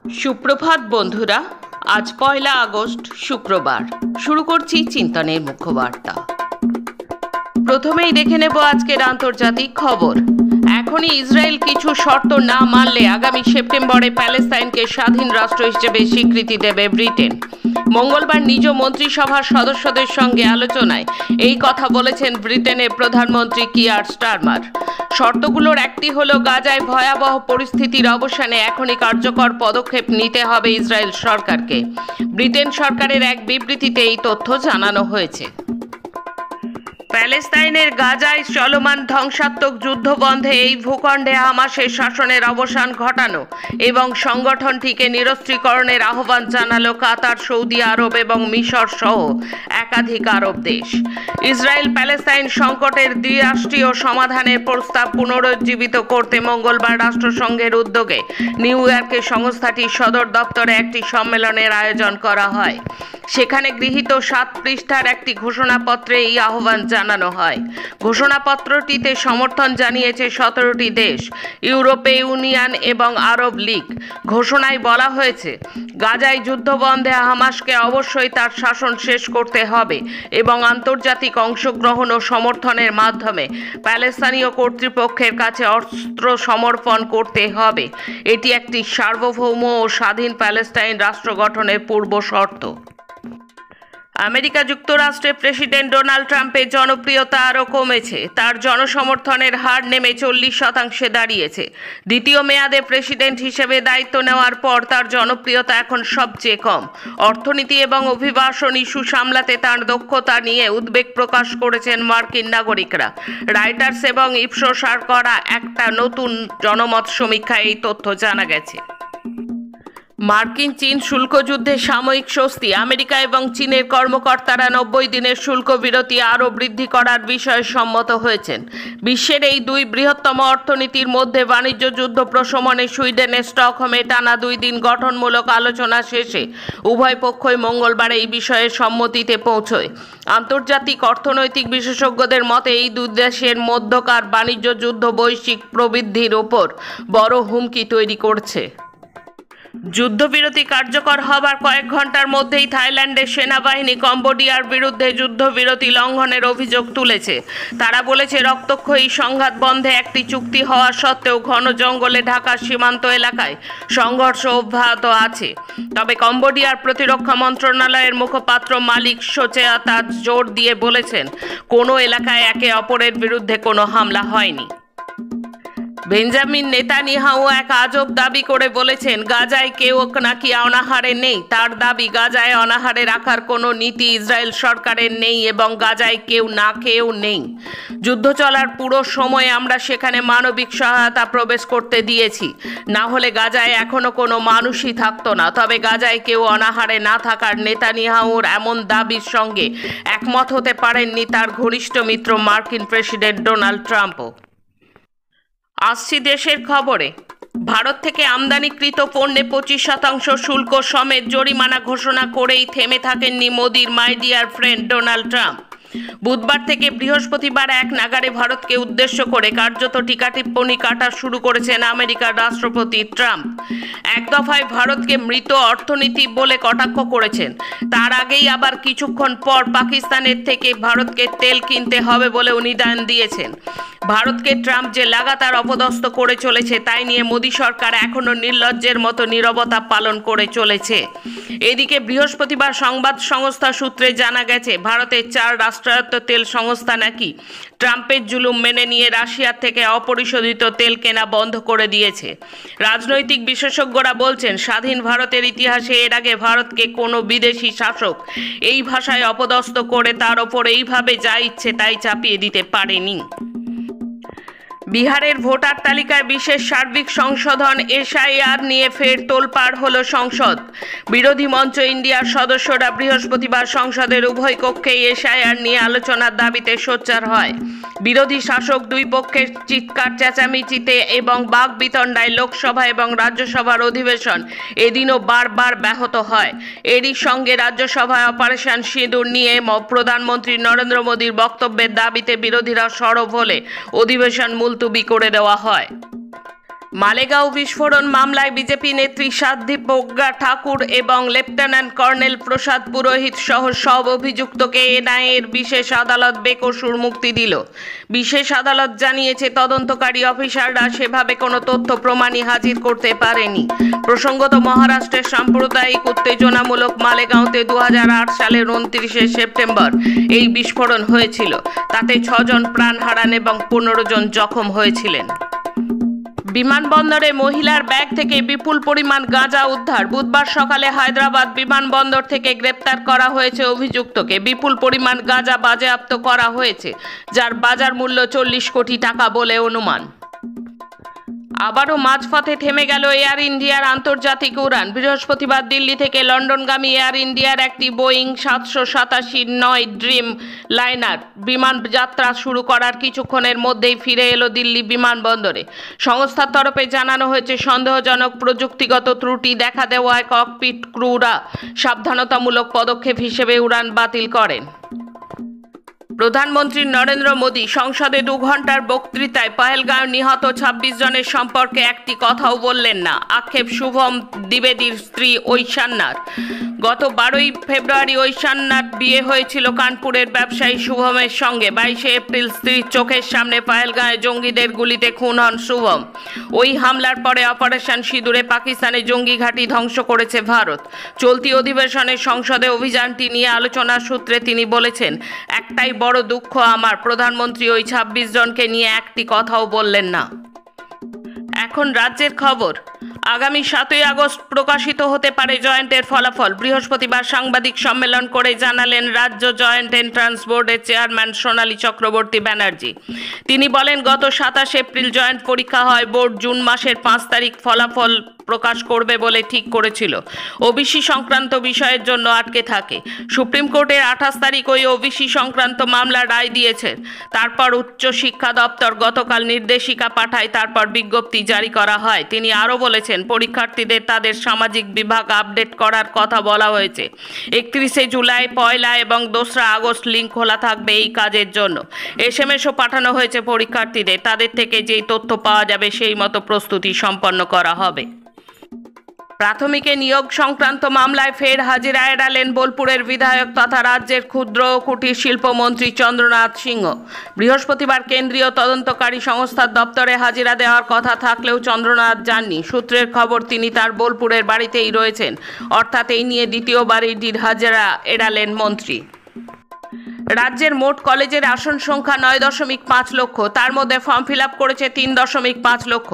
সুপ্রভাত বন্ধুরা, আজ 1 আগস্ট শুক্রবার। শুরু করছি চিন্তনের মুখ্যবার্তা। প্রথমেই দেখে নেব আজকের আন্তর্জাতিক খবর। এখনই ইসরায়েল কিছু শর্ত না মানলে আগামী সেপ্টেম্বরে প্যালেস্তাইনকে স্বাধীন রাষ্ট্র হিসেবে স্বীকৃতি দেবে ব্রিটেন। মঙ্গলবার নিজ মন্ত্রিসভার সদস্যদের সঙ্গে আলোচনায় এই কথা বলেছেন ব্রিটেনের প্রধানমন্ত্রী কিয়ার স্টারমার। শর্তগুলোর একটি হলো গাজায় ভয়াবহ পরিস্থিতির অবসানে এখনই কার্যকর পদক্ষেপ নিতে হবে ইসরায়েল সরকারকে। ব্রিটেন সরকারের এক বিবৃতিতে এই তথ্য জানানো হয়েছে। প্যালেস্তাইনের গাজায় চলমান ধ্বংসাত্মক যুদ্ধ বন্ধে এই ভূখণ্ডে হামাসের শাসনের অবসান ঘটানো এবং সংগঠনটিকে নিরস্ত্রীকরণের আহ্বান জানালো কাতার, সৌদি আরব এবং মিশর সহ একাধিক আরব দেশ। ইসরায়েল প্যালেস্তাইন সংকটের দ্বিরাষ্ট্রীয় সমাধানের প্রস্তাব পুনরুজ্জীবিত করতে মঙ্গলবার রাষ্ট্রসংঘের উদ্যোগে নিউ ইয়র্কে সংস্থাটির সদর দপ্তরে একটি সম্মেলনের আয়োজন করা হয়। সেখানে গৃহীত 7 পৃষ্ঠার একটি ঘোষণাপত্রে এই আহ্বান জানানো হয়। ঘোষণাপত্রটিতে সমর্থন জানিয়েছে 17টি দেশ, ইউরোপীয় ইউনিয়ন এবং আরব লীগ। ঘোষণায় বলা হয়েছে, গাজায় যুদ্ধবন্ধে হামাসকে অবশ্যই তার শাসন শেষ করতে হবে এবং আন্তর্জাতিক অংশগ্রহণ ও সমর্থনের মাধ্যমে প্যালেস্তানীয় কর্তৃপক্ষের কাছে অস্ত্র সমর্পণ করতে হবে। এটি একটি সার্বভৌম ও স্বাধীন প্যালেস্তাইন রাষ্ট্র গঠনের পূর্ব শর্ত। আমেরিকা যুক্তরাষ্ট্রের প্রেসিডেন্ট ডোনাল্ড ট্রাম্পের জনপ্রিয়তা আরও কমেছে। তার জনসমর্থনের হার নেমে 40% দাঁড়িয়েছে। দ্বিতীয় মেয়াদে প্রেসিডেন্ট হিসেবে দায়িত্ব নেওয়ার পর তার জনপ্রিয়তা এখন সবচেয়ে কম। অর্থনীতি এবং অভিবাসন ইস্যু সামলাতে তার দক্ষতা নিয়ে উদ্বেগ প্রকাশ করেছেন মার্কিন নাগরিকরা। রাইটার্স এবং ইপসোসার করা একটা নতুন জনমত সমীক্ষায় এই তথ্য জানা গেছে। মার্কিন চীন শুল্ক যুদ্ধে সাময়িক স্বস্তি। আমেরিকা এবং চীনের কর্মকর্তারা 90 দিনের শুল্ক বিরতি আরও বৃদ্ধি করার বিষয়ে সম্মত হয়েছেন। বিশ্বের এই দুই বৃহত্তম অর্থনীতির মধ্যে বাণিজ্য যুদ্ধ প্রশমনে সুইডেনের স্টকহোমে টানা 2 দিন গঠনমূলক আলোচনা শেষে উভয় পক্ষই মঙ্গলবার এই বিষয়ে সম্মতিতে পৌঁছয়। আন্তর্জাতিক অর্থনৈতিক বিশেষজ্ঞদের মতে এই দুই দেশের মধ্যকার বাণিজ্য যুদ্ধ বৈশ্বিক প্রবৃদ্ধির ওপর বড় হুমকি তৈরি করছে। যুদ্ধবিরতি কার্যকর হবার কয়েক ঘন্টার মধ্যেই থাইল্যান্ডের সেনাবাহিনী কম্বোডিয়ার বিরুদ্ধে যুদ্ধবিরতি লঙ্ঘনের অভিযোগ তুলেছে। তারা বলেছে, রক্তক্ষয়ী সংঘাত বন্ধে একটি চুক্তি হওয়া সত্ত্বেও ঘন জঙ্গলে ঢাকা সীমান্ত এলাকায় সংঘর্ষ অব্যাহত আছে। তবে কম্বোডিয়ার প্রতিরক্ষা মন্ত্রণালয়ের মুখপাত্র মালিক সোচেয়াতা জোর দিয়ে বলেছেন, কোনো এলাকায় একে অপরের বিরুদ্ধে কোনো হামলা হয়নি। বেঞ্জামিন নেতানিয়াহু এক আজব দাবি করে বলেছেন, গাজায় কেউ নাকি অনাহারে নেই। তার দাবি, গাজায় অনাহারে রাখার কোনো নীতি ইসরায়েল সরকারের নেই এবং গাজায় কেউ না খেয়েও নেই। যুদ্ধ চলার পুরো সময় আমরা সেখানে মানবিক সহায়তা প্রবেশ করতে দিয়েছি, না হলে গাজায় এখনো কোনো মানুষই থাকতো না। তবে গাজায় কেউ অনাহারে না থাকার নেতানিয়াহুর এমন দাবির সঙ্গে একমত হতে পারেননি তার ঘনিষ্ঠ মিত্র মার্কিন প্রেসিডেন্ট ডোনাল্ড ট্রাম্পও। আসছি দেশের খবরে। ভারত থেকে আমদানিকৃত পণ্যে 25% শুল্ক সমেত জরিমানা ঘোষণা করেই থেমে থাকেননি মোদির my dear friend Donald Trump. বুধবার থেকে বৃহস্পতিবার এক নাগাড়ে ভারতকে উদ্দেশ্য করে কার্যত টিকাটিপ্পণী কাটা শুরু করেছেন আমেরিকার রাষ্ট্রপতি ট্রাম্প। এক দফায় ভারতকে মৃত অর্থনীতি বলে কটাক্ষ করেছেন। তার আগেই আবার কিছুক্ষণ পর পাকিস্তানের থেকে ভারতকে তেল কিনতে হবে বলে নির্দেশ দিয়েছেন। ভারতকে ট্রাম্প যে লাগাতার অপদস্থ করে চলেছে তাই নিয়ে মোদী সরকার এখনও নির্লজ্জের মতো নীরবতা পালন করে চলেছে। এদিকে বৃহস্পতিবার সংবাদ সংস্থা সূত্রে জানা গেছে, ভারতের 4 রাষ্ট্রায়ত্ত তেল সংস্থা নাকি ট্রাম্পের জুলুম মেনে নিয়ে রাশিয়ার থেকে অপরিশোধিত তেল কেনা বন্ধ করে দিয়েছে। রাজনৈতিক বিশেষজ্ঞরা বলছেন, স্বাধীন ভারতের ইতিহাসে এর আগে ভারতকে কোনো বিদেশি শাসক এই ভাষায় অপদস্থ করে তার ওপর এইভাবে যা ইচ্ছে তাই চাপিয়ে দিতে পারেনি। বিহারের ভোটার তালিকায় বিশেষ সার্বিক সংশোধন এসআইআর নিয়ে ফের তোলপাড় হলো সংসদ। বিরোধী মঞ্চ ইন্ডিয়ার সদস্যরা বৃহস্পতিবার সংসদের উভয় কক্ষেই এসআইআর নিয়ে আলোচনার দাবিতে সোচ্চার হয়। বিরোধী শাসক দুই পক্ষের চিৎকার চেঁচামেচিতে এবং বাকবিতণ্ডায় লোকসভা এবং রাজ্যসভার অধিবেশন এদিনও বারবার ব্যাহত হয়। এরই সঙ্গে রাজ্যসভায় অপারেশন সিঁদুর নিয়ে প্রধানমন্ত্রী নরেন্দ্র মোদীর বক্তব্যের দাবিতে বিরোধীরা সরব হলে অধিবেশন মুলতবি করে দেওয়া হয়। মালেগাঁও বিস্ফোরণ মামলায় বিজেপি নেত্রী সাধ্বী প্রজ্ঞা ঠাকুর এবং লেফটেন্যান্ট কর্নেল প্রসাদ পুরোহিত সহ সব অভিযুক্তকে এনআইএর বিশেষ আদালত বেকসুর মুক্তি দিল। বিশেষ আদালত জানিয়েছে, তদন্তকারী অফিসাররা সেভাবে কোনো তথ্য প্রমাণই হাজির করতে পারেনি। প্রসঙ্গত, মহারাষ্ট্রের সাম্প্রদায়িক উত্তেজনামূলক মালেগাঁওতে 2008 সালের 29শে সেপ্টেম্বর এই বিস্ফোরণ হয়েছিল। তাতে 6 জন প্রাণ হারান এবং 15 জন জখম হয়েছিলেন। বিমানবন্দরে মহিলার ব্যাগ থেকে বিপুল পরিমাণ গাঁজা উদ্ধার। বুধবার সকালে হায়দ্রাবাদ বিমানবন্দর থেকে গ্রেপ্তার করা হয়েছে অভিযুক্তকে। বিপুল পরিমাণ গাঁজা বাজেয়াপ্ত করা হয়েছে, যার বাজার মূল্য 40 কোটি টাকা বলে অনুমান। আবারও মাঝপথে থেমে গেল এয়ার ইন্ডিয়ার আন্তর্জাতিক উড়ান। বৃহস্পতিবার দিল্লি থেকে লন্ডনগামী এয়ার ইন্ডিয়ার একটি বোয়িং 787-9 ড্রিম লাইনার বিমান যাত্রা শুরু করার কিছুক্ষণের মধ্যেই ফিরে এলো দিল্লি বিমানবন্দরে। সংস্থার তরফে জানানো হয়েছে, সন্দেহজনক প্রযুক্তিগত ত্রুটি দেখা দেওয়ায় ককপিট ক্রুরা সাবধানতামূলক পদক্ষেপ হিসেবে উড়ান বাতিল করেন। প্রধানমন্ত্রী নরেন্দ্র মোদী সংসদে 2 ঘন্টার বক্তৃতায় পহেলগাঁও নিহত 26 জনের সম্পর্কে একটি কথাও বললেন না। আক্ষেপ শুভম দ্বিবেদীর স্ত্রী ঐশান্যার। গত 12ই ফেব্রুয়ারি ঐশান্যার বিয়ে হয়েছিল কানপুরের ব্যবসায়ী শুভমের সঙ্গে। 22শে এপ্রিল স্ত্রীর চোখের সামনে পহেলগাঁওয়ে জঙ্গিদের গুলিতে খুন হন শুভম। ওই হামলার পরে অপারেশন সিঁদুরে পাকিস্তানে জঙ্গি ঘাঁটি ধ্বংস করেছে ভারত। চলতি অধিবেশনে সংসদে অভিযানটি নিয়ে আলোচনার সূত্রে তিনি বলেছেন, একটাই বড় দুঃখ আমার, প্রধানমন্ত্রী ওই 26 জনকে নিয়ে একটি কথাও বললেন না। এখন রাজ্যের খবর। আগামী 7ই আগস্ট প্রকাশিত হতে পারে জয়েন্টের ফলাফল। বৃহস্পতিবার সাংবাদিক সম্মেলন করে জানালেন রাজ্য জয়েন্ট এন্ট্রান্স বোর্ডের চেয়ারম্যান সোনালী চক্রবর্তী ব্যানার্জি। তিনি বলেন, গত 27 এপ্রিল জয়েন্ট পরীক্ষা হয়। বোর্ড জুন মাসের 5 তারিখ ফলাফল প্রকাশ করবে বলে ঠিক করেছিল। ওবিসি সংক্রান্ত বিষয়ের জন্য আটকে থাকে। সুপ্রিম কোর্টের 28 তারিখ ওই ওবিসি সংক্রান্ত মামলা রায় দিয়েছে। তারপর উচ্চ শিক্ষা দপ্তর গতকাল নির্দেশিকা পাঠায়, তারপর বিজ্ঞপ্তি জারি করা হয়। তিনি আরও বলেছেন, পরীক্ষার্থীদের তাদের সামাজিক বিভাগ আপডেট করার কথা বলা হয়েছে। 31শে জুলাই, 1লা এবং 2রা আগস্ট লিঙ্ক খোলা থাকবে এই কাজের জন্য। SMS-ও পাঠানো হয়েছে পরীক্ষার্থীদের। তাদের থেকে যেই তথ্য পাওয়া যাবে সেই মতো প্রস্তুতি সম্পন্ন করা হবে। প্রাথমিকে নিয়োগ সংক্রান্ত মামলায় ফের হাজিরা এড়ালেন বোলপুরের বিধায়ক তথা রাজ্যের ক্ষুদ্র ও কুটির শিল্পমন্ত্রী চন্দ্রনাথ সিংহ। বৃহস্পতিবার কেন্দ্রীয় তদন্তকারী সংস্থার দপ্তরে হাজিরা দেওয়ার কথা থাকলেও চন্দ্রনাথ যাননি। সূত্রের খবর, তিনি তার বোলপুরের বাড়িতেই রয়েছেন। অর্থাৎ এই নিয়ে দ্বিতীয়বার ইডির হাজিরা এড়ালেন মন্ত্রী। রাজ্যের মোট কলেজের আসন সংখ্যা 9.5 লক্ষ। তার মধ্যে ফর্ম ফিল আপ করেছে 3.5 লক্ষ।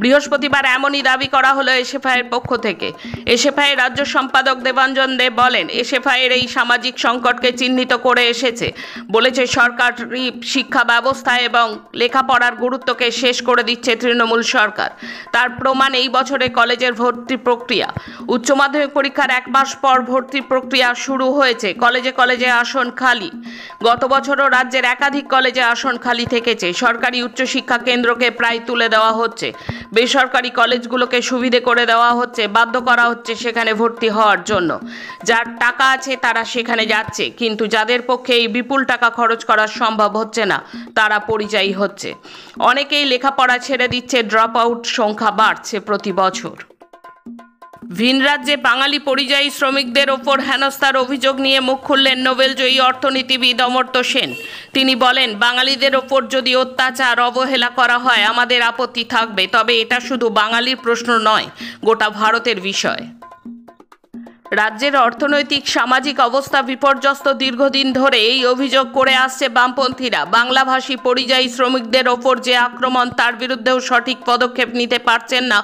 বৃহস্পতিবার এমনই দাবি করা হলো এসএফআইয়ের পক্ষ থেকে। এসএফআইয়ের রাজ্য সম্পাদক দেবাঞ্জন দেব বলেন, এসএফআইয়ের এই সামাজিক সংকটকে চিহ্নিত করে এসেছে। বলেছে, সরকারি শিক্ষা ব্যবস্থা এবং লেখাপড়ার গুরুত্বকে শেষ করে দিচ্ছে তৃণমূল সরকার। তার প্রমাণ এই বছরে কলেজের ভর্তি প্রক্রিয়া। উচ্চ মাধ্যমিক পরীক্ষার 1 মাস পর ভর্তি প্রক্রিয়া শুরু হয়েছে। কলেজে কলেজে আসন খালি। গত বছরও রাজ্যের একাধিক কলেজে আসন খালি থেকেছে। সরকারি উচ্চশিক্ষা কেন্দ্রকে প্রায় তুলে দেওয়া হচ্ছে। বেসরকারি কলেজগুলোকে সুবিধে করে দেওয়া হচ্ছে, বাধ্য করা হচ্ছে সেখানে ভর্তি হওয়ার জন্য। যার টাকা আছে তারা সেখানে যাচ্ছে, কিন্তু যাদের পক্ষে এই বিপুল টাকা খরচ করা সম্ভব হচ্ছে না তারা পরিযায়ী হচ্ছে। অনেকেই লেখাপড়া ছেড়ে দিচ্ছে, ড্রপ আউট সংখ্যা বাড়ছে প্রতি বছর। ভিন রাজ্যে বাঙালি পরিযায়ী শ্রমিকদের ওপর হেনস্থার অভিযোগ নিয়ে মুখ খুললেন নোবেলজয়ী অর্থনীতিবিদ অমর্ত্য সেন। তিনি বলেন, বাঙালিদের ওপর যদি অত্যাচার অবহেলা করা হয় আমাদের আপত্তি থাকবে, তবে এটা শুধু বাঙালির প্রশ্ন নয়, গোটা ভারতের বিষয়। রাজ্যের অর্থনৈতিক সামাজিক অবস্থা বিপর্যস্ত। দীর্ঘদিন ধরে এই অভিযোগ করে আসছে বামপন্থীরা। বাংলাভাষী পরিযায়ী শ্রমিকদের ওপর যে আক্রমণ, তার বিরুদ্ধেও সঠিক পদক্ষেপ নিতে পারছেন না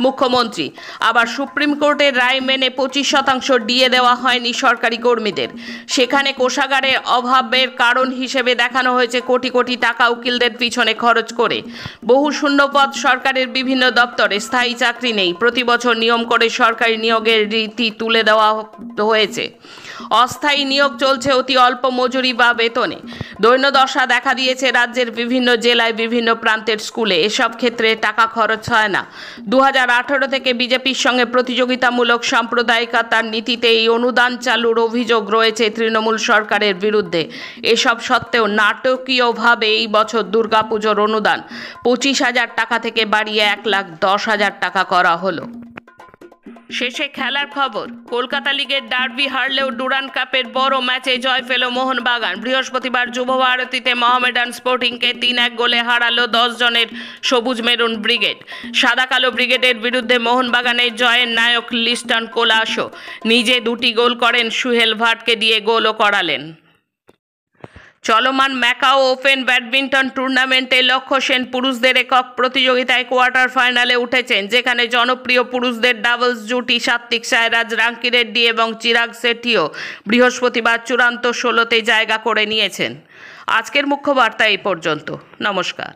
মুখ্যমন্ত্রী। আবার সুপ্রিম কোর্টের রায় মেনে 25% ডিএ দেওয়া হয়নি সরকারি কর্মীদের। সেখানে কোষাগারের অভাবের কারণ হিসেবে দেখানো হয়েছে কোটি কোটি টাকা উকিলদের পিছনে খরচ করে। বহু শূন্যপদ সরকারের বিভিন্ন দপ্তরে, স্থায়ী চাকরি নেই। প্রতি বছর নিয়ম করে সরকারি নিয়োগের রীতি তুলে দেওয়া হয়েছে। অস্থায়ী নিয়োগ চলছে অতি অল্প মজুরি বা বেতনে। দৈন্যদশা দেখা দিয়েছে রাজ্যের বিভিন্ন জেলায় বিভিন্ন প্রান্তের স্কুলে। এসব ক্ষেত্রে টাকা খরচ হয় না। 2018 থেকে বিজেপির সঙ্গে প্রতিযোগিতামূলক সাম্প্রদায়িকতার নীতিতে এই অনুদান চালুর অভিযোগ রয়েছে তৃণমূল সরকারের বিরুদ্ধে। এসব সত্ত্বেও নাটকীয়ভাবে এই বছর দুর্গাপুজোর অনুদান 25,000 টাকা থেকে বাড়িয়ে 1,10,000 টাকা করা হলো। শেষে খেলার খবর। কলকাতা লিগের ডার্বি হারলেও ডুরান্ড কাপের বড় ম্যাচে জয় পেল মোহনবাগান। বৃহস্পতিবার যুবভারতীতে মোহামেডান স্পোর্টিংকে 3-1 গোলে হারালো 10 জনের সবুজ মেরুন ব্রিগেড। সাদা কালো ব্রিগেডের বিরুদ্ধে মোহনবাগানের জয়ের নায়ক লিস্টন কোলাসো নিজে 2টি গোল করেন, সুহেল ভাটকে দিয়ে গোলও করালেন। চলমান ম্যাকাও ওপেন ব্যাডমিন্টন টুর্নামেন্টে লক্ষ্য সেন পুরুষদের একক প্রতিযোগিতায় কোয়ার্টার ফাইনালে উঠেছেন, যেখানে জনপ্রিয় পুরুষদের ডাবলস জুটি সাত্বিক সাইরাজ রাঙ্কিরেড্ডি এবং চিরাগ শেট্টিও বৃহস্পতিবার চূড়ান্ত 16তে জায়গা করে নিয়েছেন। আজকের মুখ্য বার্তা এই পর্যন্ত। নমস্কার।